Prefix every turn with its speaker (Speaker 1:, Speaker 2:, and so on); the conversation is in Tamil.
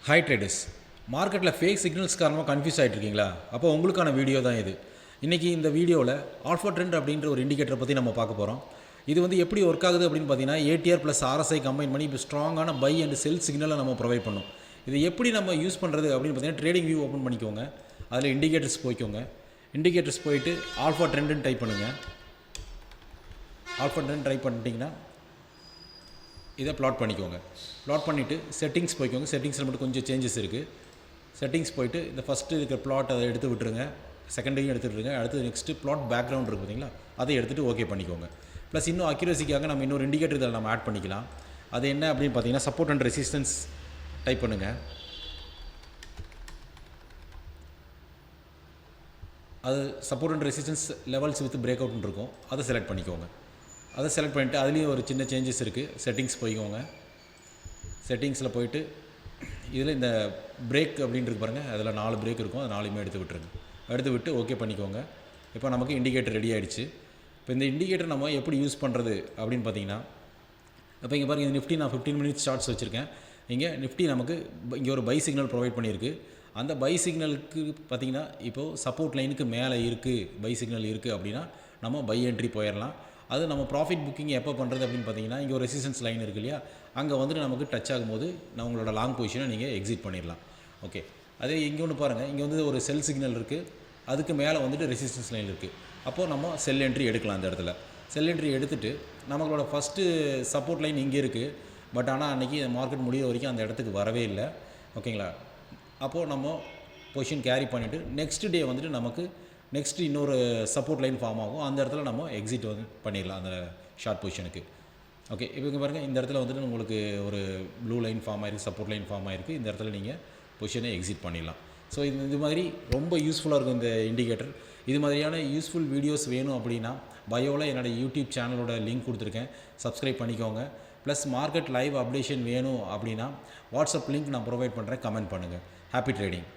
Speaker 1: ஹாய் ட்ரேடர்ஸ், மார்க்கெட்டில் ஃபேக் சிக்னல்ஸ் காரணமாக கன்ஃபியூஸ் ஆகிட்டு இருக்கீங்களா? அப்போ உங்களுக்கான வீடியோ தான் இது. இன்றைக்கி இந்த வீடியோவில் ஆல்ஃபா ட்ரெண்ட் அப்படின்ற ஒரு இண்டிகேட்டரை பற்றி நம்ம பார்க்க போகிறோம். இது எப்படி ஒர்க் ஆகுது அப்படின்னு பார்த்தீங்கன்னா, ஏடிஆர் ப்ளஸ் ஆர்எஸ்ஐ கம்பைன் பண்ணி இப்போ ஸ்ட்ராங்கான பை அண்ட் செல் சிக்னலை நம்ம ப்ரொவைட் பண்ணும். இது எப்படி நம்ம யூஸ் பண்ணுறது அப்படின்னு பார்த்தீங்கன்னா, ட்ரேடிங் வியூ ஓப்பன் பண்ணிக்கோங்க. அதில் இண்டிகேட்டர்ஸ் போய்க்கோங்க. இண்டிகேட்டர்ஸ் போயிட்டு ஆல்ஃபா ட்ரெண்டுன்னு டைப் பண்ணுங்கள். ஆல்ஃபா ட்ரெண்ட் டைப் பண்ணிட்டீங்கன்னா இதை ப்ளாட் பண்ணிக்கோங்க. ப்ளாட் பண்ணிவிட்டு செட்டிங்ஸ் போய்க்கோங்க. செட்டிங்ஸில் மட்டும் கொஞ்சம் சேஞ்சஸ் இருக்குது. செட்டிங்ஸ் போய்ட்டு இந்த ஃபஸ்ட்டு இருக்கிற ப்ளாட் அதை எடுத்து விட்டுருங்க. செகண்டையும் எடுத்துகிட்டுருங்க. அடுத்து நெக்ஸ்ட்டு ப்ளாட் பேக்ரவுண்ட் இருக்குது பார்த்தீங்களா, அதை எடுத்துகிட்டு ஓகே பண்ணிக்கோங்க. ப்ளஸ் இன்னும் அக்யூரசிக்காக நம்ம இன்னொரு இண்டிகேட்டர் இதில் நம்ம ஆட் பண்ணிக்கலாம். அது என்ன அப்படின்னு பார்த்தீங்கன்னா, சப்போர்ட் அண்ட் ரெசிஸ்டன்ஸ் டைப் பண்ணுங்கள். அது support and resistance levels with break அவுட்னு இருக்கும். அதை செலக்ட் பண்ணிக்கோங்க. அதை செலக்ட் பண்ணிவிட்டு அதுலேயும் ஒரு சின்ன சேஞ்சஸ் இருக்குது. செட்டிங்ஸ் போய்க்கோங்க. செட்டிங்ஸில் போய்ட்டு இதில் இந்த பிரேக் அப்படின்றது பாருங்கள், அதில் 4 பிரேக் இருக்கும். அது 4மே எடுத்து விட்டுருங்க. எடுத்து விட்டு ஓகே பண்ணிக்கோங்க. இப்போ நமக்கு இண்டிகேட்டர் ரெடி ஆகிடுச்சு. இப்போ இந்த இண்டிகேட்டர் நம்ம எப்படி யூஸ் பண்ணுறது அப்படின்னு பார்த்தீங்கன்னா, இப்போ இங்கே பாருங்கள், நிஃப்டி நான் 15 மினிட்ஸ் ஷார்ட்ஸ் வச்சுருக்கேன். இங்கே நிஃப்டி நமக்கு இங்கே ஒரு பை சிக்னல் ப்ரொவைட் பண்ணியிருக்கு. அந்த பை சிக்னலுக்கு பார்த்திங்கன்னா, இப்போது சப்போர்ட் லைனுக்கு மேலே இருக்குது, பை சிக்னல் இருக்குது அப்படின்னா நம்ம பை என்ட்ரி போயிடலாம். அது நம்ம ப்ராஃபிட் புக்கிங் எப்போ பண்ணுறது அப்படின்னு பார்த்தீங்கன்னா, இங்கே ஒரு ரெசிஸ்டன்ஸ் லைன் இருக்குது இல்லையா, அங்கே வந்துட்டு நமக்கு டச் ஆகும்போது நான் உங்களோட லாங் பொசிஷனை நீங்கள் எக்ஸிட் பண்ணிடலாம். ஓகே, அதே இங்கே ஒன்று பாருங்கள், இங்கே வந்து ஒரு செல் சிக்னல் இருக்குது. அதுக்கு மேலே வந்துட்டு ரெசிஸ்டன்ஸ் லைன் இருக்குது. அப்போது நம்ம செல் என்ட்ரி எடுக்கலாம். அந்த இடத்துல செல் என்ட்ரி எடுத்துகிட்டு நம்மளோட ஃபஸ்ட்டு சப்போர்ட் லைன் இங்கே இருக்குது. பட் ஆனால் அன்றைக்கி மார்க்கெட் முடிகிற வரைக்கும் அந்த இடத்துக்கு வரவே இல்லை. ஓகேங்களா? அப்போது நம்ம பொசிஷன் கேரி பண்ணிவிட்டு நெக்ஸ்ட் டே வந்துட்டு நமக்கு நெக்ஸ்ட்டு இன்னொரு சப்போர்ட் லைன் ஃபார்ம் ஆகும். அந்த இடத்துல நம்ம எக்ஸிட் வந்து பண்ணிடலாம் அந்த ஷார்ட் பொசிஷனுக்கு. ஓகே, இப்போ இங்கே பாருங்கள், இந்த இடத்துல வந்துட்டு உங்களுக்கு ஒரு ப்ளூ லைன் ஃபார்ம் ஆகிருக்கு, சப்போர்ட் லைன் ஃபார்ம் ஆகிருக்கு. இந்த இடத்துல நீங்கள் பொசிஷனை எக்ஸிட் பண்ணிடலாம். ஸோ இது மாதிரி ரொம்ப யூஸ்ஃபுல்லாக இருக்கும் இந்த இண்டிகேட்டர். இது மாதிரியான யூஸ்ஃபுல் வீடியோஸ் வேணும் அப்படின்னா பயோவில் என்னோடய யூடியூப் சேனலோட லிங்க் கொடுத்துருக்கேன், சப்ஸ்கிரைப் பண்ணிக்கோங்க. ப்ளஸ் மார்க்கெட் லைவ் அப்டேஷன் வேணும் அப்படின்னா வாட்ஸ்அப் லிங்க் நான் ப்ரொவைட் பண்ணுறேன், கமெண்ட் பண்ணுங்கள். Happy trading.